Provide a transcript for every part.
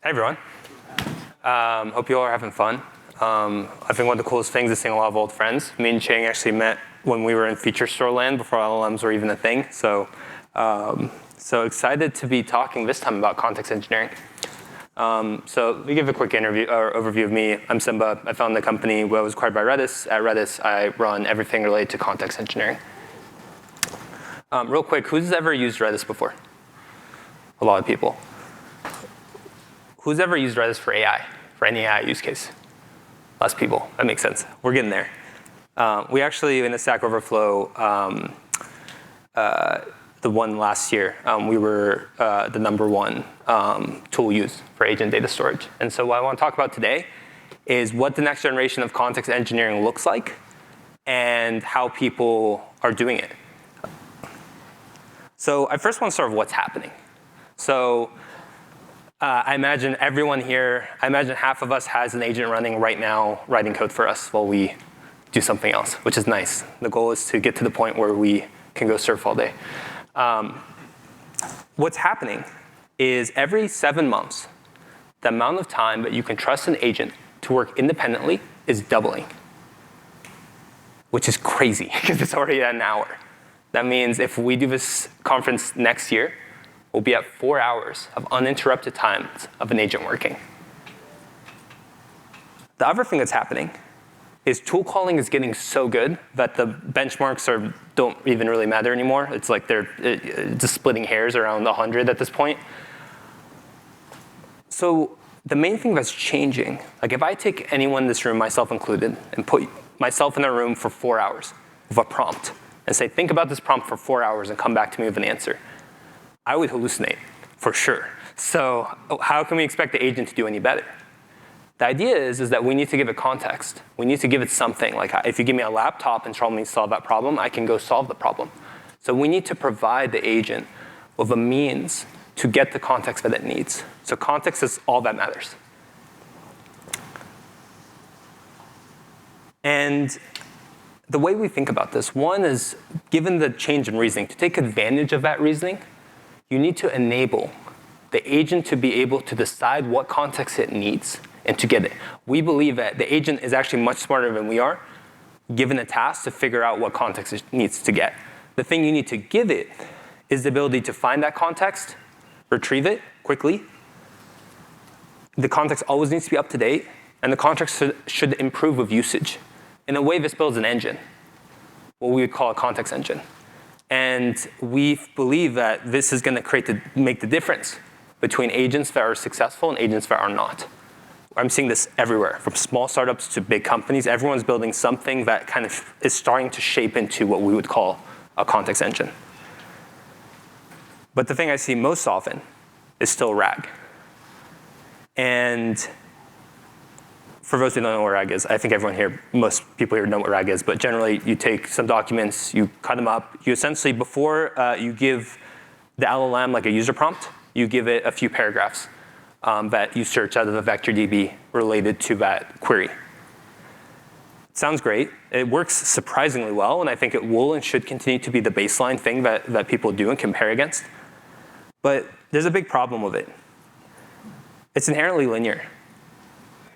Hi, everyone. Hope you all are having fun. I think one of the coolest things is seeing a lot of old friends. Me and Chang actually met when we were in Feature Store land before LLMs were even a thing. So excited to be talking this time about context engineering. So let me give a quick overview of me. I'm Simba. I founded the company. I was acquired by Redis. At Redis, I run everything related to context engineering. Real quick, who's ever used Redis before? A lot of people. Who's ever used Redis for AI, for any AI use case? Less people. That makes sense. We're getting there. We actually, in the Stack Overflow, the one last year, we were the #1 tool used for agent data storage. And so what I want to talk about today is what the next generation of context engineering looks like and how people are doing it. So I first want to start with what's happening. So I imagine everyone here, I imagine half of us has an agent running right now, writing code for us while we do something else, which is nice. The goal is to get to the point where we can go surf all day. What's happening is every 7 months, the amount of time that you can trust an agent to work independently is doubling, which is crazy because it's already at an hour. That means if we do this conference next year, we'll be at 4 hours of uninterrupted times of an agent working. The other thing that's happening is tool calling is getting so good that the benchmarks don't even really matter anymore. It's like they're just splitting hairs around 100 at this point. So the main thing that's changing, like if I take anyone in this room, myself included, and put myself in a room for 4 hours with a prompt and say, think about this prompt for 4 hours and come back to me with an answer, I would hallucinate, for sure. So how can we expect the agent to do any better? The idea is that we need to give it context. We need to give it something. Like if you give me a laptop and tell me to solve that problem, I can go solve the problem. So we need to provide the agent with a means to get the context that it needs. So context is all that matters. And the way we think about this, one is, given the change in reasoning, to take advantage of that reasoning, you need to enable the agent to be able to decide what context it needs and to get it. We believe that the agent is actually much smarter than we are, given a task to figure out what context it needs to get. The thing you need to give it is the ability to find that context, retrieve it quickly. The context always needs to be up to date, and the context should improve with usage. In a way, this builds an engine, what we would call a context engine. And we believe that this is going to make the difference between agents that are successful and agents that are not. I'm seeing this everywhere, from small startups to big companies. Everyone's building something that kind of is starting to shape into what we would call a context engine. But the thing I see most often is still RAG. And for those who don't know what RAG is, I think everyone here, most people here know what RAG is, but generally you take some documents, you cut them up, you essentially, before you give the LLM like a user prompt, you give it a few paragraphs that you search out of the vector DB related to that query. It sounds great. It works surprisingly well, and I think it will and should continue to be the baseline thing that people do and compare against. But there's a big problem with it. It's inherently linear.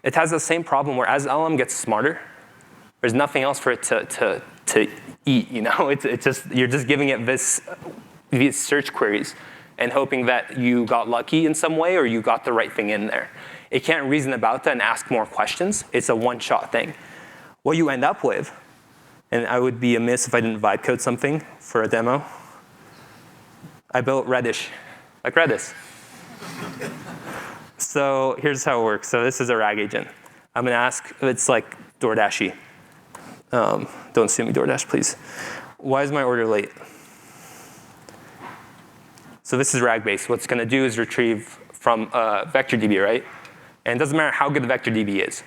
It has the same problem where as LLM gets smarter, there's nothing else for it to eat. You know, it's just you're just giving it these search queries and hoping that you got lucky in some way or you got the right thing in there. It can't reason about that and ask more questions. It's a one-shot thing. What you end up with, and I would be amiss if I didn't vibe code something for a demo. I built Redis, like Redis. So here's how it works. So this is a RAG agent. I'm going to ask, it's like DoorDashy. Don't sue me, DoorDash, please. Why is my order late? So this is RAG-based. What it's going to do is retrieve from vector DB, right? And it doesn't matter how good the vector DB is.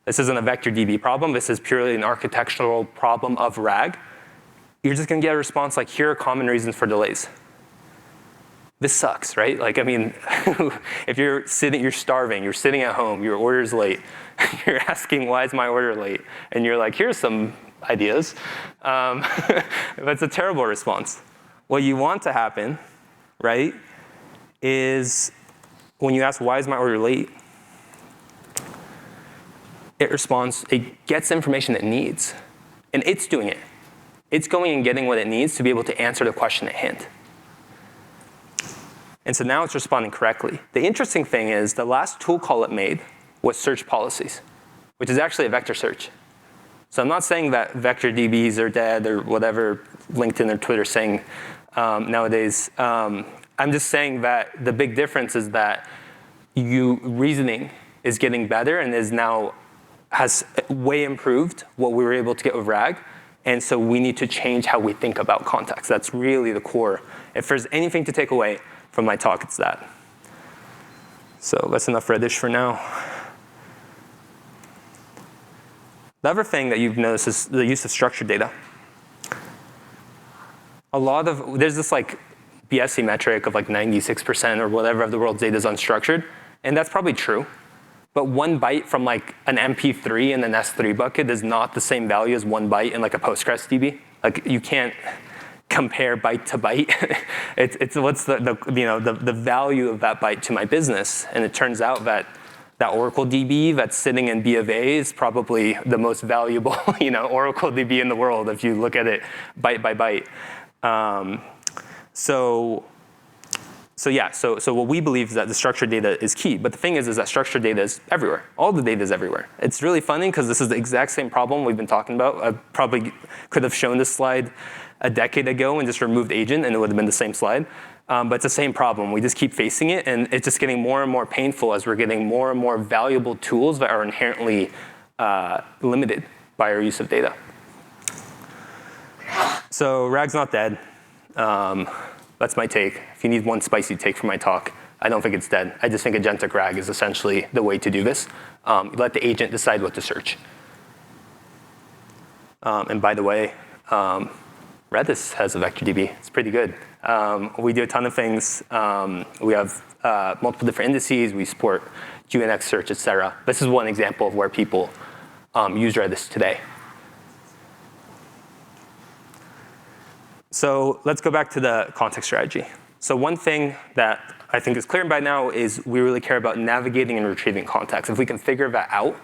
This isn't a vector DB problem. This is purely an architectural problem of RAG. You're just going to get a response like, here are common reasons for delays. This sucks, right? Like, I mean, if you're starving, you're sitting at home, your order's late, you're asking, why is my order late? And you're like, here's some ideas. That's a terrible response. What you want to happen, right, is when you ask, why is my order late? It responds, it gets information it needs. And it's doing it. It's going and getting what it needs to be able to answer the question at hand. And so now it's responding correctly. The interesting thing is the last tool call it made was search policies, which is actually a vector search. So I'm not saying that vector DBs are dead or whatever LinkedIn or Twitter saying nowadays. I'm just saying that the big difference is that reasoning is getting better and has way improved what we were able to get with RAG. And so we need to change how we think about context. That's really the core. If there's anything to take away from my talk, it's that. So that's enough Redis for now. The other thing that you've noticed is the use of structured data. There's this like BSC metric of like 96% or whatever of the world's data is unstructured, and that's probably true. But 1 byte from like an MP3 in an S3 bucket is not the same value as 1 byte in like a Postgres DB. Like you can't compare byte to byte. it's what's the value of that byte to my business, and it turns out that Oracle DB that's sitting in B of A is probably the most valuable Oracle DB in the world if you look at it byte by byte. So what we believe is that the structured data is key. But the thing is that structured data is everywhere. All the data is everywhere. It's really funny because this is the exact same problem we've been talking about. I probably could have shown this slide a decade ago and just removed agent, and it would have been the same slide. But it's the same problem. We just keep facing it, and it's just getting more and more painful as we're getting more and more valuable tools that are inherently limited by our use of data. So RAG's not dead. That's my take. If you need one spicy take from my talk, I don't think it's dead. I just think agentic RAG is essentially the way to do this. You let the agent decide what to search. And by the way, Redis has a vector DB. It's pretty good. We do a ton of things. We have multiple different indices. We support QNX search, et cetera. This is one example of where people use Redis today. So let's go back to the context strategy. So one thing that I think is clear by now is we really care about navigating and retrieving context. If we can figure that out,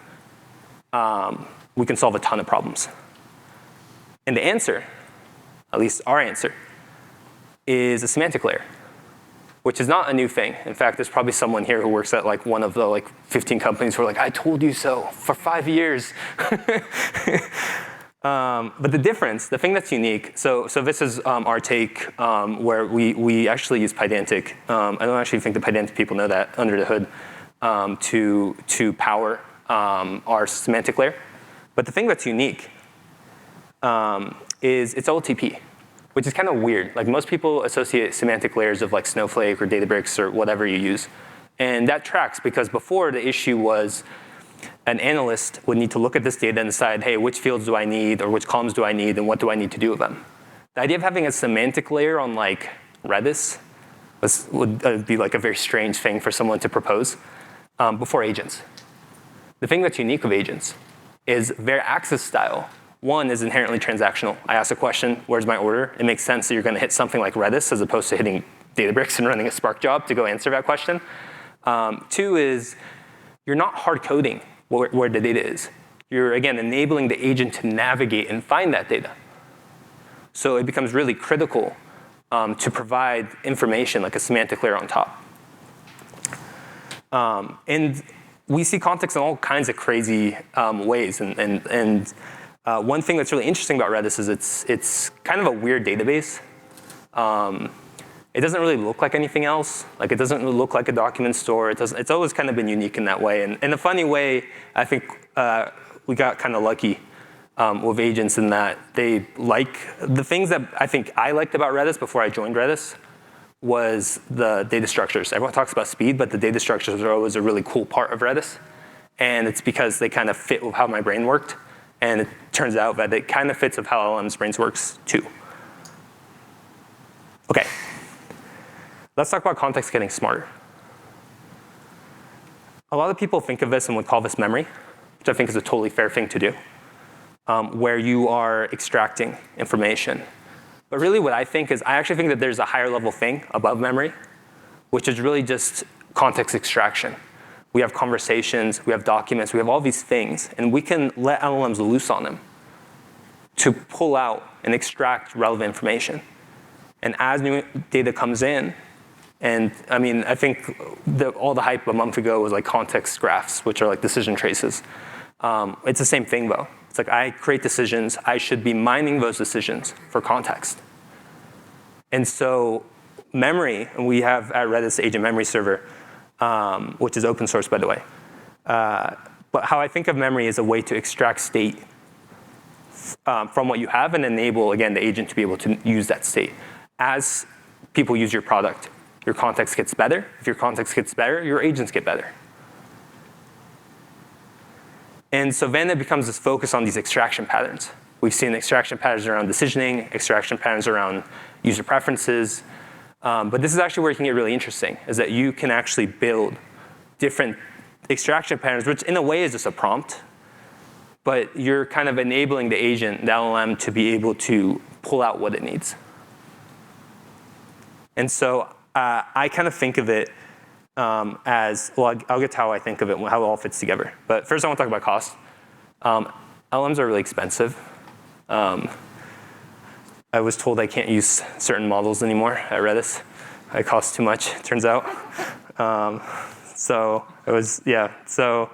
we can solve a ton of problems. And the answer, at least our answer, is a semantic layer, which is not a new thing. In fact, there's probably someone here who works at like one of the like 15 companies who are like, I told you so for 5 years. But the difference, the thing that's unique, so this is our take where we actually use Pydantic. I don't actually think the Pydantic people know that under the hood to power our semantic layer. But the thing that's unique is it's OLTP, which is kind of weird. Like most people associate semantic layers of like Snowflake or Databricks or whatever you use. And that tracks because before the issue was an analyst would need to look at this data and decide, hey, which fields do I need or which columns do I need and what do I need to do with them? The idea of having a semantic layer on like Redis would be like a very strange thing for someone to propose before agents. The thing that's unique with agents is their access style. One is inherently transactional. I ask a question, where's my order? It makes sense that you're going to hit something like Redis as opposed to hitting Databricks and running a Spark job to go answer that question. Two is you're not hard coding where the data is. You're, again, enabling the agent to navigate and find that data. So it becomes really critical to provide information like a semantic layer on top. And we see context in all kinds of crazy ways. And one thing that's really interesting about Redis is it's kind of a weird database. It doesn't really look like anything else. Like it doesn't look like a document store. It's always kind of been unique in that way. And in a funny way, I think we got kind of lucky with agents in that they like the things that I think I liked about Redis before I joined Redis was the data structures. Everyone talks about speed, but the data structures are always a really cool part of Redis. And it's because they kind of fit with how my brain worked. And it turns out that it kind of fits with how LLM's brains works too. Okay. Let's talk about context getting smarter. A lot of people think of this and would call this memory, which I think is a totally fair thing to do, where you are extracting information. But really what I think is, I actually think that there's a higher level thing above memory, which is really just context extraction. We have conversations, we have documents, we have all these things, and we can let LLMs loose on them to pull out and extract relevant information. And as new data comes in, and I mean, I think all the hype a month ago was like context graphs, which are like decision traces. It's the same thing though. It's like I create decisions, I should be mining those decisions for context. And so memory, and we have at Redis Agent Memory Server, which is open source by the way. But how I think of memory is a way to extract state from what you have and enable, again, the agent to be able to use that state. As people use your product, your context gets better. If your context gets better, your agents get better. And so then it becomes this focus on these extraction patterns. We've seen extraction patterns around decisioning, extraction patterns around user preferences. But this is actually where it can get really interesting, is that you can actually build different extraction patterns, which in a way is just a prompt. But you're kind of enabling the agent, the LLM, to be able to pull out what it needs. And so I kind of think of it as, well, I'll get to how I think of it, how it all fits together. But first I want to talk about cost. LLMs are really expensive. I was told I can't use certain models anymore at Redis. It costs too much, it turns out. So it was, yeah. So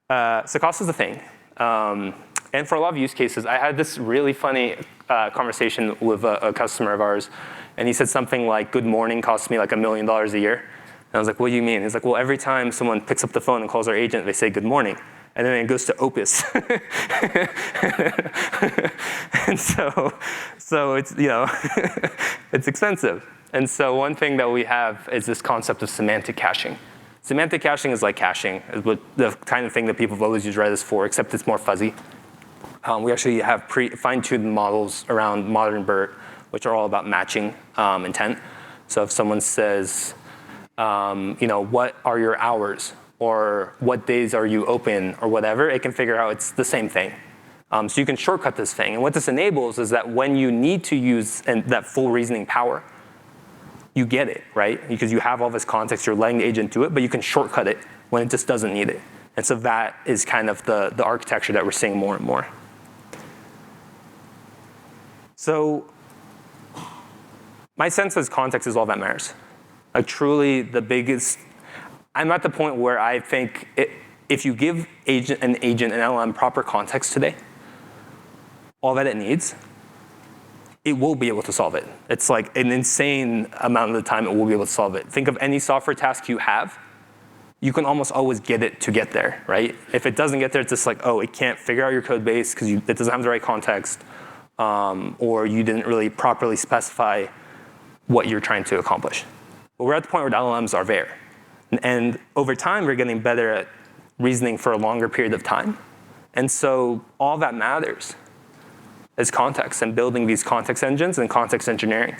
cost is a thing. And for a lot of use cases, I had this really funny conversation with a customer of ours. And he said something like, good morning costs me like $1 million a year. And I was like, what do you mean? He's like, well, every time someone picks up the phone and calls our agent, they say good morning. And then it goes to Opus. And so it's, you know, it's expensive. And so one thing that we have is this concept of semantic caching. Semantic caching is like caching, is the kind of thing that people have always used Redis for, except it's more fuzzy. We actually have fine-tuned models around modern BERT, which are all about matching intent. So if someone says, you know, what are your hours? Or what days are you open, or whatever, it can figure out it's the same thing. So you can shortcut this thing. And what this enables is that when you need to use that full reasoning power, you get it, right? Because you have all this context, you're letting the agent do it, but you can shortcut it when it just doesn't need it. And so that is kind of the architecture that we're seeing more and more. So my sense is context is all that matters. Like truly the biggest, I'm at the point where I think if you give an agent, an LLM proper context today, all that it needs, it will be able to solve it. It's like an insane amount of the time it will be able to solve it. Think of any software task you have, you can almost always get it to get there, right? If it doesn't get there, it's just like, oh, it can't figure out your code base because it doesn't have the right context, or you didn't really properly specify what you're trying to accomplish. But we're at the point where the LLMs are there. And over time, we're getting better at reasoning for a longer period of time. And so all that matters is context and building these context engines and context engineering.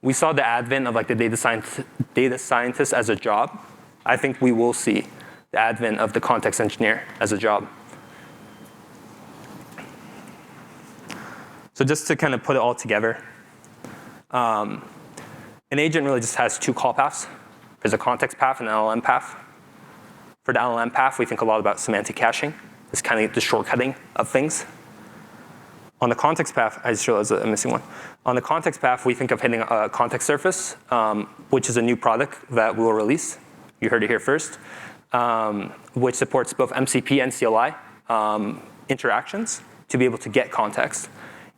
We saw the advent of like the data scientist as a job. I think we will see the advent of the context engineer as a job. So just to kind of put it all together, an agent really just has two call paths. There's a context path and an LLM path. For the LLM path, we think a lot about semantic caching. It's kind of the shortcutting of things. On the context path, I just realized I'm missing one. On the context path, we think of hitting a context surface, which is a new product that we will release. You heard it here first, which supports both MCP and CLI interactions to be able to get context.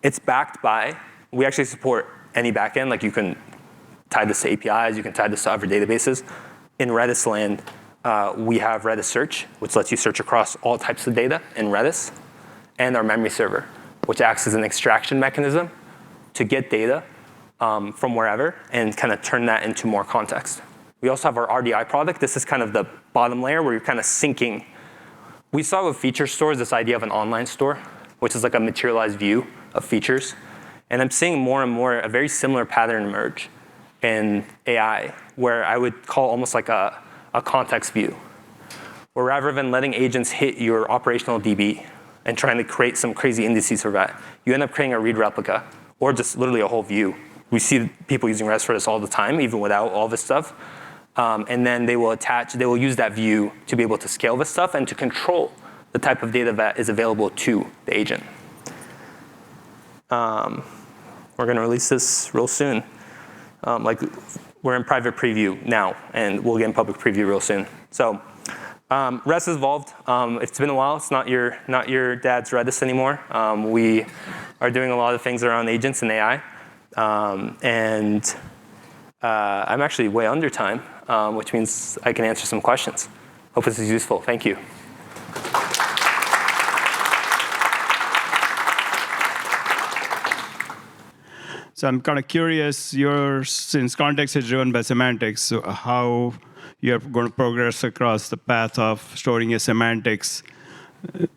It's backed by, we actually support any backend, like you can tie this to APIs, you can tie this to other databases. In Redis land, we have Redis Search, which lets you search across all types of data in Redis, and our memory server, which acts as an extraction mechanism to get data from wherever and kind of turn that into more context. We also have our RDI product. This is kind of the bottom layer where you're kind of syncing. We saw with feature stores this idea of an online store, which is like a materialized view of features. And I'm seeing more and more a very similar pattern emerge in AI, where I would call almost like a context view, where rather than letting agents hit your operational DB and trying to create some crazy indices for that, you end up creating a read replica or just literally a whole view. We see people using Redis for this all the time, even without all this stuff. And then they will use that view to be able to scale this stuff and to control the type of data that is available to the agent. We're going to release this real soon. We're in private preview now, and we'll get in public preview real soon. So Redis has evolved. It's been a while. It's not your dad's Redis anymore. We are doing a lot of things around agents and AI. I'm actually way under time, which means I can answer some questions. Hope this is useful. Thank you. So I'm kind of curious, since context is driven by semantics, so how you're going to progress across the path of storing your semantics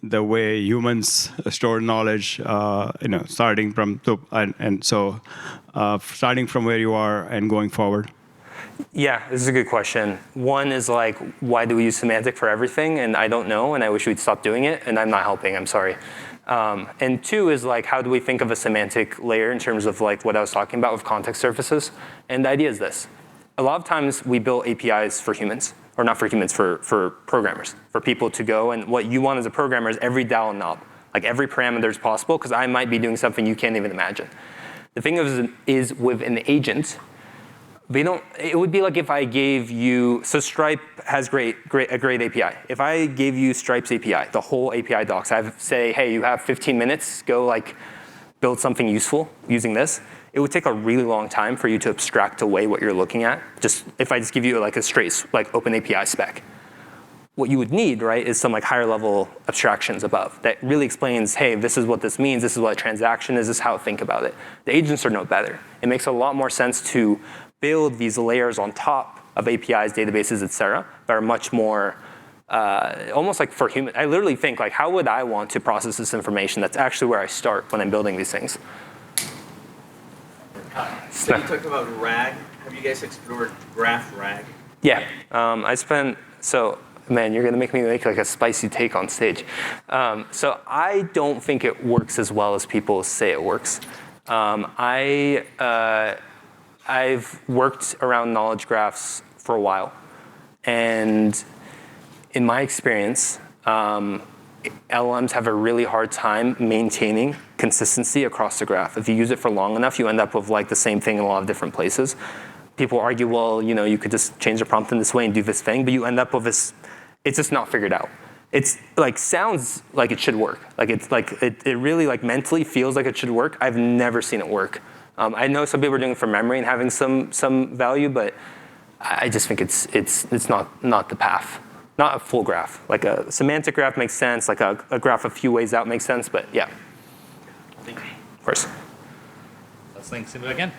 the way humans store knowledge, starting from starting from where you are and going forward. Yeah, this is a good question. One is why do we use semantic for everything? And I don't know, and I wish we'd stop doing it, and I'm not helping, I'm sorry. And two is how do we think of a semantic layer in terms of what I was talking about with context surfaces? And the idea is this. A lot of times we build APIs for humans, or not for humans, for programmers, for people to go, and what you want as a programmer is every dial and knob, every parameter is possible, because I might be doing something you can't even imagine. The thing is with an agent, it would be like if I gave you, so Stripe has a great API. If I gave you Stripe's API, the whole API docs, I say, hey, you have 15 minutes, go build something useful using this. It would take a really long time for you to abstract away what you're looking at. If I just give you a straight open API spec. What you would need, right, is some higher level abstractions above that really explains, hey, this is what this means, this is what a transaction is, this is how to think about it. The agents are no better. It makes a lot more sense to build these layers on top of APIs, databases, et cetera, that are much more almost for human. I literally think, how would I want to process this information? That's actually where I start when I'm building these things. So you talked about RAG. Have you guys explored graph RAG? Yeah, man, you're gonna make me make a spicy take on stage. So I don't think it works as well as people say it works. I've worked around knowledge graphs for a while, and in my experience, LLMs have a really hard time maintaining consistency across the graph. If you use it for long enough, you end up with the same thing in a lot of different places. People argue, well, you could just change the prompt in this way and do this thing, but you end up with this, it's just not figured out. It's sounds like it should work. It really mentally feels like it should work. I've never seen it work. I know some people are doing it for memory and having some value, but I just think it's not the path. Not a full graph. A semantic graph makes sense. A graph a few ways out makes sense. But yeah. Thank you. Of course. Let's thank Simba again.